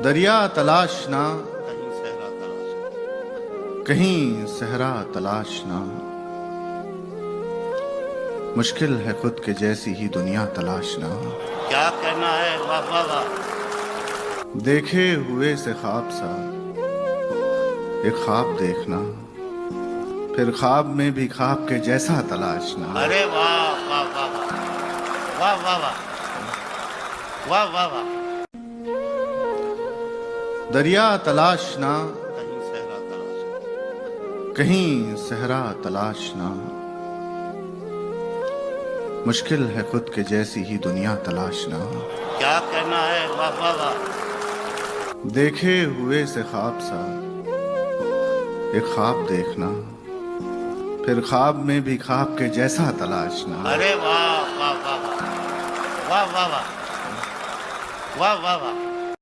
दरिया तलाशना, कहीं सहरा तलाशना, कहीं सहरा तलाशना, मुश्किल है खुद के जैसी ही दुनिया तलाशना। क्या कहना है, वाह वाह वाह। देखे हुए से ख्वाब सा एक ख्वाब देखना, फिर ख्वाब में भी ख्वाब के जैसा तलाशना। अरे वाह वाह वाह वाह वाह वाह वाह वाह वाह। दरिया तलाशना, कहीं सहरा तलाशना, कहीं सहरा तलाशना, मुश्किल है खुद के जैसी ही दुनिया तलाशना। क्या कहना है, वाह वाह वाह। देखे हुए से ख्वाब सा एक ख्वाब देखना, फिर ख्वाब में भी ख्वाब के जैसा तलाशना। अरे वाह वाह वाह वाह वाह वाह वाह वाह वाह वाह।